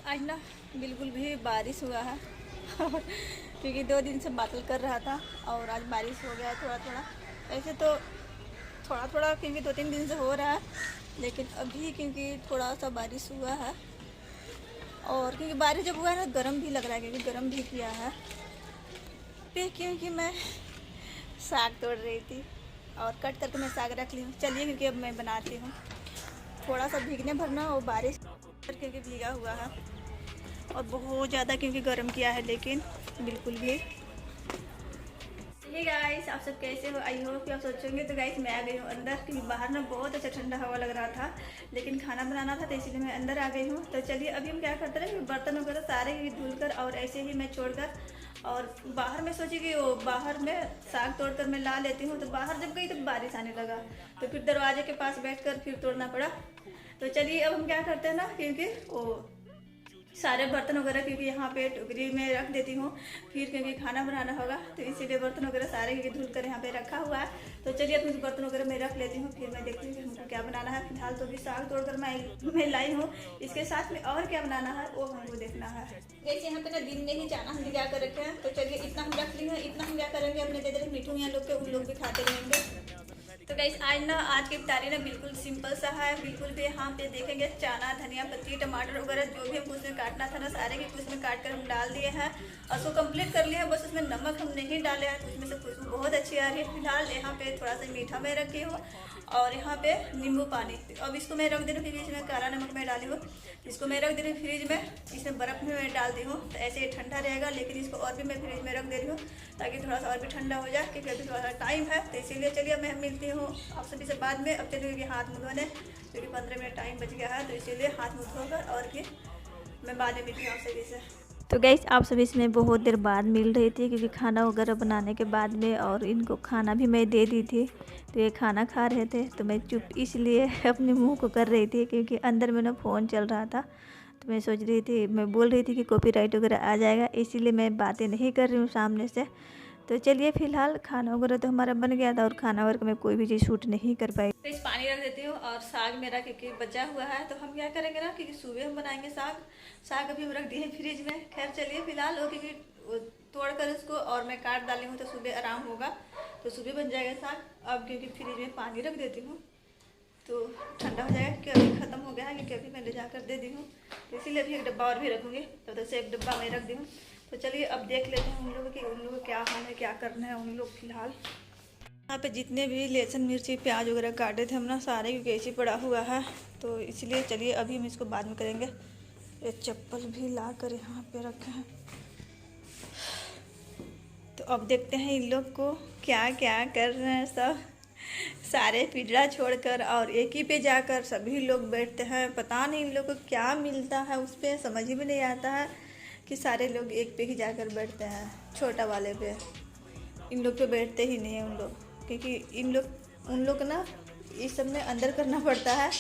आज ना बिल्कुल भी बारिश हुआ है क्योंकि 2 दिन से बादल कर रहा था और आज बारिश हो गया थोड़ा थोड़ा। ऐसे तो थोड़ा थोड़ा क्योंकि 2-3 दिन से हो रहा है, लेकिन अभी क्योंकि थोड़ा सा बारिश हुआ है। और क्योंकि बारिश जब हुआ है ना गर्म भी लग रहा है, क्योंकि गर्म भी किया है। फिर क्योंकि मैं साग तोड़ रही थी और कट करके मैं साग रख ली हूँ। चलिए क्योंकि अब मैं बनाती हूँ। थोड़ा सा भीगने भरना और बारिश क्योंकि भीगा हुआ है और बहुत ज़्यादा क्योंकि गर्म किया है, लेकिन बिल्कुल भी। हे गाइस, आप सब कैसे हो? आई होप कि आप सोचोगे। तो गाइस मैं आ गई हूँ अंदर, क्योंकि बाहर ना बहुत अच्छा ठंडा हवा लग रहा था, लेकिन खाना बनाना था तो इसीलिए मैं अंदर आ गई हूँ। तो चलिए अभी हम क्या करते हैं, बर्तन वगैरह सारे ही धुल कर और ऐसे ही मैं छोड़कर और बाहर में सोची कि वो बाहर में साग तोड़कर मैं ला लेती हूँ। तो बाहर जब गई तो बारिश आने लगा, तो फिर दरवाजे के पास बैठकर फिर तोड़ना पड़ा। तो चलिए अब हम क्या करते हैं ना, क्योंकि वो सारे बर्तन वगैरह क्योंकि यहाँ पे टोकरी में रख देती हूँ, फिर क्योंकि खाना बनाना होगा तो इसीलिए बर्तन वगैरह सारे क्योंकि धुल कर यहाँ पे रखा हुआ है। तो चलिए अपने बर्तन वगैरह मैं रख लेती हूँ, फिर मैं देखती हूँ कि हमको क्या बनाना है। फिलहाल तो अभी साग तोड़कर मैं लाई हूँ, इसके साथ में और क्या बनाना है वो हमको देखना है। जैसे यहाँ पे ना दिन में ही जाना हम क्या कर रखे हैं। तो चलिए इतना हम रख लेंगे, इतना हम क्या करेंगे अपने दे दे मिठू यहाँ लोग के, उन लोग भी खाते रहेंगे। तो गाइस आज की इफ्तारी ना बिल्कुल सिंपल सा है, बिल्कुल भी यहाँ पे देखेंगे चना धनिया पत्ती टमाटर वगैरह जो भी हमको उसमें काटना था ना सारे के उसमें काट कर हम डाल दिए हैं और उसको कंप्लीट कर लिया। बस उसमें नमक हम नहीं डाले हैं, तो उसमें से खुशबू बहुत अच्छी आ रही है। फिलहाल यहाँ पे थोड़ा सा मीठा मैं रखी हूँ और यहाँ पे नींबू पानी। अब इसको मैं रख दे रही हूँ क्योंकि इसमें काला नमक मैं डाली हूँ। इसको मैं रख दे रही हूँ फ्रिज में, इसमें बर्फ़ में मैं डाल दी हूँ तो ऐसे ही ठंडा रहेगा। लेकिन इसको और भी मैं फ्रिज में रख दे रही हूँ ताकि थोड़ा सा और भी ठंडा हो जाए, क्योंकि अभी थोड़ा सा टाइम है। तो इसीलिए चलिए मैं मिलती हूँ आप सभी से बाद में। अब चलिए हाथ मुँह धोने, क्योंकि 15 मिनट टाइम बच गया है, तो इसीलिए हाथ मुँह धोकर और फिर मैं बाद में मिलती हूँ आप सभी से। तो गैस आप सभी से मैं बहुत देर बाद मिल रही थी, क्योंकि खाना वगैरह बनाने के बाद में और इनको खाना भी मैं दे दी थी। तो ये खाना खा रहे थे तो मैं चुप इसलिए अपने मुंह को कर रही थी, क्योंकि अंदर में ना फ़ोन चल रहा था। तो मैं सोच रही थी, मैं बोल रही थी कि कॉपीराइट वगैरह आ जाएगा, इसीलिए मैं बातें नहीं कर रही हूँ सामने से। तो चलिए फिलहाल खाना वगैरह तो हमारा बन गया था और खाना वगैरह मैं कोई भी चीज़ शूट नहीं कर पाई। तो इस पानी रख देती हूँ और साग मेरा क्योंकि बचा हुआ है, तो हम क्या करेंगे ना, क्योंकि सुबह हम बनाएंगे साग अभी हम रख दिए फ्रिज में। खैर चलिए फिलहाल वो क्योंकि तोड़ कर उसको और मैं काट डाली हूँ तो सुबह आराम होगा, तो सुबह बन जाएगा साग। अब क्योंकि फ्रिज में पानी रख देती हूँ तो ठंडा हो जाएगा, क्योंकि अभी ख़त्म हो गया है, क्योंकि अभी मैं ले जाकर दे दी हूँ। तो इसीलिए अभी एक डब्बा और भी रखूँगी, तब तक से एक डब्बा मैं रख दी हूँ। तो चलिए अब देख लेते हैं उन लोगों की, उन लोगों को क्या खाना है क्या करना है उन लोग। फिलहाल यहाँ पे जितने भी लहसुन मिर्ची प्याज वगैरह काटे थे हम ना सारे, क्योंकि ऐसे पड़ा हुआ है, तो इसलिए चलिए अभी हम इसको बाद में करेंगे। ये चप्पल भी ला कर यहाँ पे रखे हैं। तो अब देखते हैं इन लोग को क्या क्या कर रहे हैं। सब सारे पिंजरा छोड़कर और एक ही पे जाकर सभी लोग बैठते हैं। पता नहीं इन लोग को क्या मिलता है, उस पर समझ ही में नहीं आता है कि सारे लोग एक पे ही जाकर बैठते हैं। छोटा वाले पे इन लोग पे बैठते ही नहीं है उन लोग, क्योंकि उन लोग ना इस सब में अंदर करना पड़ता है।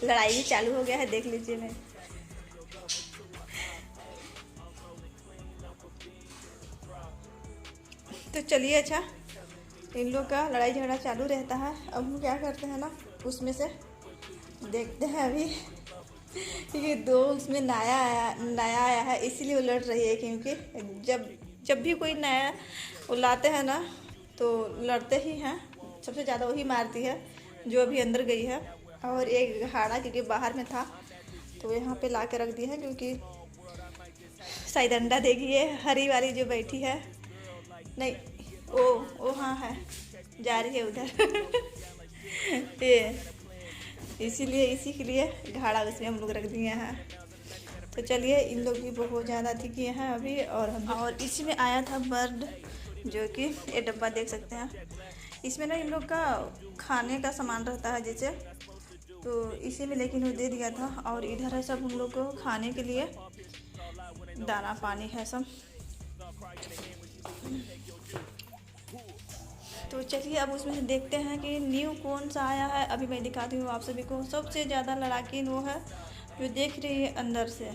लड़ाई भी चालू हो गया है, देख लीजिए। मैं तो चलिए अच्छा, इन लोग का लड़ाई झगड़ा चालू रहता है। अब हम क्या करते हैं ना, उसमें से देखते हैं अभी, क्योंकि दो उसमें नया आया है इसीलिए वो लड़ रही है। क्योंकि जब भी कोई नया वो लाते हैं ना तो लड़ते ही हैं, सबसे ज़्यादा वही मारती है जो अभी अंदर गई है। और एक घाड़ा क्योंकि बाहर में था तो यहाँ पे ला के रख दिया है, क्योंकि शायद अंडा देगी ये हरी वाली जो बैठी है। नहीं, ओ हाँ है, जा रही है उधर ये इसीलिए इसी के लिए घाड़ा उसमें हम लोग रख दिए हैं। तो चलिए इन लोग भी बहुत ज़्यादा थी किए हैं अभी। और इसी में आया था बर्ड, जो कि ये डब्बा देख सकते हैं। इसमें ना इन लोग का खाने का सामान रहता है जैसे, तो इसी में लेकिन वो दे दिया था। और इधर है सब उन लोग को खाने के लिए दाना पानी है सब। तो चलिए अब उसमें से देखते हैं कि न्यू कौन सा आया है। अभी मैं दिखाती हूँ आप सभी को। सबसे ज़्यादा लड़ाकीन वो है जो देख रही है अंदर से,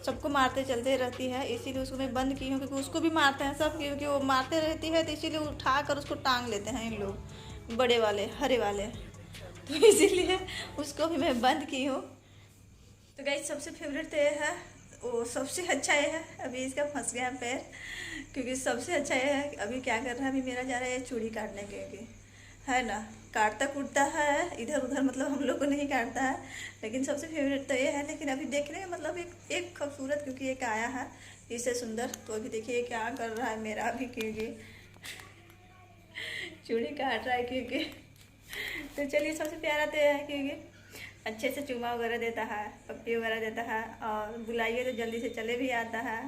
सबको मारते चलते रहती है, इसीलिए उसको मैं बंद की हूँ। क्योंकि उसको भी मारते हैं सब, क्योंकि वो मारते रहती है, तो इसीलिए उठा कर उसको टांग लेते हैं इन लोग, बड़े वाले हरे वाले। तो इसीलिए उसको भी मैं बंद की हूँ। तो गाइस सबसे फेवरेट तो ये है, वो सबसे अच्छा ये है, अभी इसका फंस गया पैर। क्योंकि सबसे अच्छा ये है अभी क्या कर रहा है, अभी मेरा जा रहा है चूड़ी काटने के लिए, है ना। काटता कूटता है इधर उधर, मतलब हम लोग को नहीं काटता है, लेकिन सबसे फेवरेट तो ये है। लेकिन अभी देखने में मतलब एक खूबसूरत, क्योंकि एक आया है इससे सुंदर, तो अभी देखिए क्या कर रहा है मेरा अभी, क्योंकि चूड़ी काट रहा है क्योंकि। तो चलिए सबसे प्यारा तो यह है क्योंकि अच्छे से चूमा वगैरह देता है, पप्पी वगैरह देता है, और बुलाइए तो जल्दी से चले भी आता है,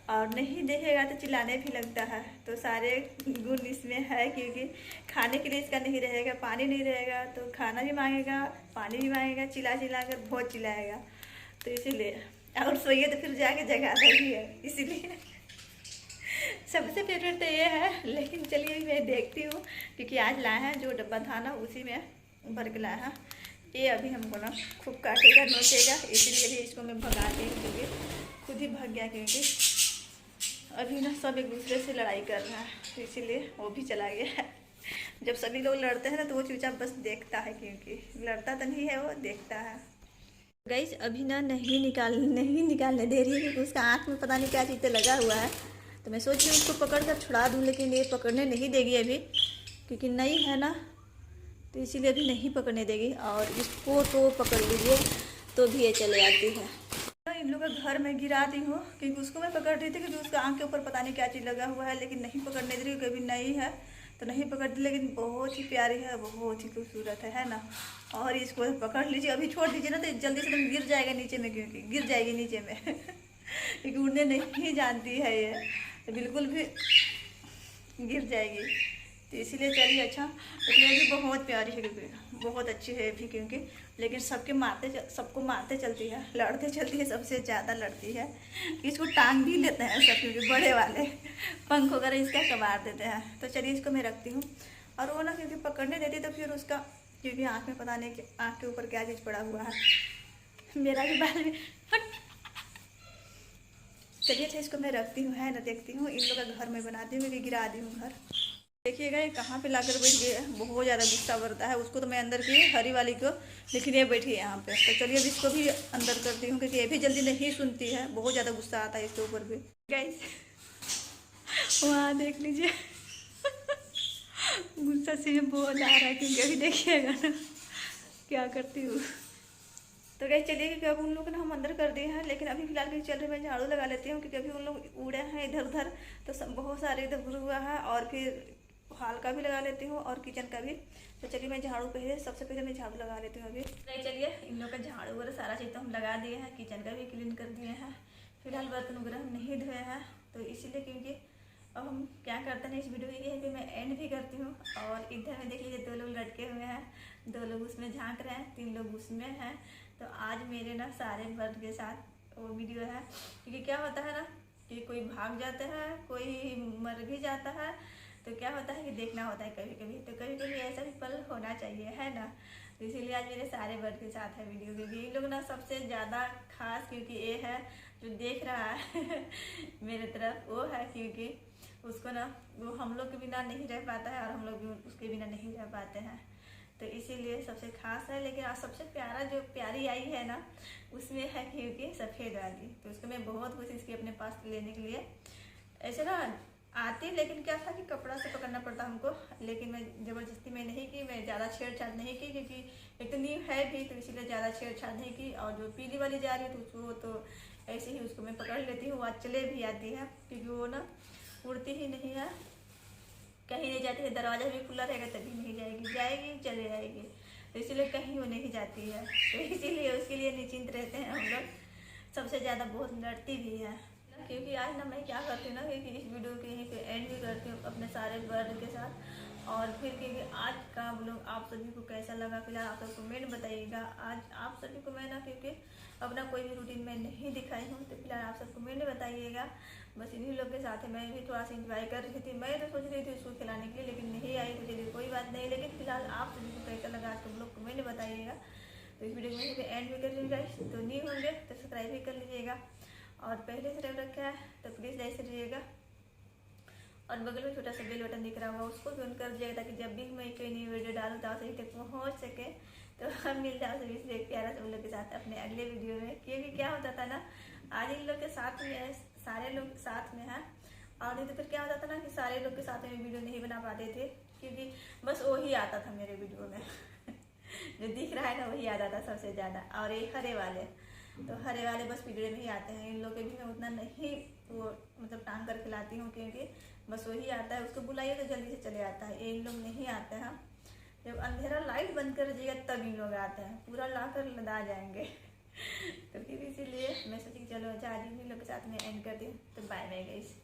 और नहीं देखेगा तो चिल्लाने भी लगता है। तो सारे गुण इसमें है, क्योंकि खाने के लिए इसका नहीं रहेगा, पानी नहीं रहेगा तो खाना भी मांगेगा, पानी भी मांगेगा, चिल्ला चिल्ला कर बहुत चिल्लाएगा। तो इसीलिए, और सोइए तो फिर जाके जगाता भी है, इसीलिए सबसे फेवरेट तो ये है। लेकिन चलिए मैं देखती हूँ, क्योंकि आज लाया है जो डब्बा था ना उसी में भर के लाया है। ये अभी हमको ना खूब काटेगा नोचेगा, इसीलिए भी इसको मैं भगा दी, क्योंकि खुद ही भाग गया, क्योंकि अभी ना सब एक दूसरे से लड़ाई कर रहा है, तो इसीलिए वो भी चला गया है। जब सभी लोग लड़ते हैं ना तो वो चुपचाप बस देखता है, क्योंकि लड़ता तो नहीं है, वो देखता है। गाइस अभी ना नहीं निकालने दे रही है, क्योंकि उसका आँख में पता नहीं क्या चीज़ लगा हुआ है। तो मैं सोच रही हूँ उसको पकड़ कर छुड़ा दूँ, लेकिन ये पकड़ने नहीं देगी अभी, क्योंकि नई है ना, तो इसीलिए अभी नहीं पकड़ने देगी। और इसको तो पकड़ लीजिए तो भी ये चले आती है। इन लोगों का घर में गिरा दी हूँ, क्योंकि उसको मैं पकड़ रही थी, क्योंकि उसका आँख के ऊपर पता नहीं क्या चीज़ लगा हुआ है, लेकिन नहीं पकड़ने दे रही, क्योंकि अभी नई है तो नहीं पकड़ दी। लेकिन बहुत ही प्यारी है, बहुत ही खूबसूरत है ना। और इसको पकड़ लीजिए, अभी छोड़ दीजिए ना तो जल्दी से एकदम गिर जाएगा नीचे में, क्योंकि गिर जाएगी नीचे में क्योंकि उड़ने नहीं जानती है ये, तो बिल्कुल भी गिर जाएगी। तो इसीलिए चलिए अच्छा, लेकिन ये भी बहुत प्यारी है, क्योंकि बहुत अच्छी है भी, क्योंकि लेकिन सबको मारते चलती है, लड़ते चलती है, सबसे ज़्यादा लड़ती है। इसको टांग भी लेते हैं सब, क्योंकि बड़े वाले पंख वगैरह इसका कबार देते हैं। तो चलिए इसको मैं रखती हूँ। और वो ना क्योंकि पकड़ने देती तो फिर उसका, क्योंकि आँख में पता नहीं कि आँख के ऊपर क्या चीज़ पड़ा हुआ है, मेरा भी बाल में हट। चलिए अच्छा इसको मैं रखती हूँ, है ना, देखती हूँ इन लोग का घर में बनाती हूँ, क्योंकि गिरा दी हूँ घर। देखिएगा ये कहाँ पे लाकर बैठ गई है, बहुत ज़्यादा गुस्सा करता है। उसको तो मैं अंदर की हरी वाली को, लेकिन ये बैठी है यहाँ पे। तो चलिए अब इसको भी अंदर करती हूँ, क्योंकि ये भी जल्दी नहीं सुनती है, बहुत ज़्यादा गुस्सा आता है इसके ऊपर भी। गाइस वहाँ देख लीजिए गुस्सा से बहुत आ रहा है, क्योंकि अभी देखिएगा ना क्या करती हूँ। तो गाइस चलिए, क्योंकि अब उन लोग ना हम अंदर कर दिए हैं, लेकिन अभी फिलहाल के चल रहे मैं झाड़ू लगा लेती हूँ, क्योंकि अभी उन लोग उड़े हैं इधर उधर, तो सब बहुत सारे इधर घुस हुआ है। और फिर हॉल का भी लगा लेती हूँ और किचन का भी। तो चलिए मैं झाड़ू सबसे पहले मैं झाड़ू लगा लेती हूँ अभी। नहीं चलिए इन लोग का झाड़ू वगैरह सारा चीज़ तो हम लगा दिए हैं, किचन का भी क्लीन कर दिए हैं। फिलहाल बर्तन वगैरह हम नहीं धोए हैं, तो इसीलिए क्योंकि अब हम क्या करते हैं इस वीडियो के लिए, मैं एंड भी करती हूँ। और इधर में देख लीजिए 2 लोग लटके हुए हैं, 2 लोग उसमें झांक रहे हैं, 3 लोग उसमें हैं। तो आज मेरे ना सारे बर्ड के साथ वो वीडियो है, क्योंकि क्या होता है ना कि कोई भाग जाता है, कोई मर भी जाता है, तो क्या होता है कि देखना होता है कभी कभी। तो कभी कभी ऐसा भी पल होना चाहिए, है ना। तो इसीलिए आज मेरे सारे बर्ड के साथ है वीडियो, क्योंकि ये लोग ना सबसे ज़्यादा खास, क्योंकि ये है जो देख रहा है मेरे तरफ, वो है क्योंकि उसको ना वो हम लोग के बिना नहीं रह पाता है, और हम लोग भी उसके बिना नहीं रह पाते हैं। तो इसीलिए सबसे खास है। लेकिन आज सबसे प्यारा जो प्यारी आई है ना, उसमें है क्योंकि सफ़ेद वाली। तो उसको मैं बहुत कोशिश की अपने पास लेने के लिए, ऐसे ना आती, लेकिन क्या था कि कपड़ा से पकड़ना पड़ता हमको। लेकिन मैं ज़बरदस्ती में नहीं की, मैं ज़्यादा छेड़छाड़ नहीं की, क्योंकि एक तो नींव है भी, तो इसीलिए ज़्यादा छेड़छाड़ नहीं की। और जो पीली वाली जा रही है तो उसको तो ऐसे ही उसको मैं पकड़ लेती हूँ, आज चले भी आती है, क्योंकि वो ना उड़ती ही नहीं है, कहीं नहीं जाती है। दरवाज़ा भी खुला रहेगा तभी नहीं जाएगी चले जाएगी, तो इसीलिए कहीं वो नहीं जाती है। तो इसीलिए उसके लिए निश्चिंत रहते हैं हम लोग। सबसे ज़्यादा बहुत लड़ती भी है, क्योंकि आज ना मैं क्या करती हूँ ना, क्योंकि इस वीडियो के यहीं पे एंड भी करती हूँ अपने सारे बर्ड के साथ। और फिर क्योंकि आज का ब्लॉग आप सभी को कैसा लगा, फिलहाल आप सब कमेंट बताइएगा। आज आप सभी को मैं ना क्योंकि अपना कोई भी रूटीन में नहीं दिखाई हूँ, तो फिलहाल आप सब कमेंट बताइएगा। बस इन्हीं लोग के साथ है, मैं भी थोड़ा सा इंजॉय कर रही थी। मैं तो सोच रही थी उसको खिलाने के लिए, लेकिन नहीं आई, तो चलिए कोई बात नहीं। लेकिन फिलहाल आप सभी को कैसा लगा आज का ब्लॉग कमेंट बताइएगा। तो इस वीडियो में एंड भी कर लीजिएगा, तो नहीं होंगे तो सब्सक्राइब भी कर लीजिएगा, और पहले से रखा है तो प्लीज़ ऐसे रहिएगा। और बगल में छोटा सा बेल बटन दिख रहा होगा, उसको भी ऑन कर दीजिएगा, ताकि जब भी मैं कोई नई वीडियो डालूँ तो आप सही तक पहुँच सके। तो हम मिल जाओ सभी से एक प्यारा सब लोग के साथ अपने अगले वीडियो में। क्योंकि क्या होता था ना, आज इन लोग के साथ में है, सारे लोग साथ में हैं, और नहीं तो फिर क्या होता था ना कि सारे लोग के साथ में वीडियो नहीं बना पाते थे, क्योंकि बस वही आता था मेरे वीडियो में जो दिख रहा है ना वही आता था सबसे ज़्यादा। और ये हरे वाले, तो हरे वाले बस वीडियो में ही आते हैं। इन लोग के भी मैं उतना नहीं वो मतलब टांग कर खिलाती हूँ, क्योंकि बस वही आता है, उसको बुलाइए तो जल्दी से चले आता है। ये इन लोग नहीं आते हैं, जब अंधेरा लाइट बंद कर दीजिएगा तब इन लोग आते हैं, पूरा ला कर लदा जाएंगे तो फिर इसीलिए मैं सोची चलो अच्छा आज इन लोग के साथ में एंड कर दी। तो बाय बाय गाइस।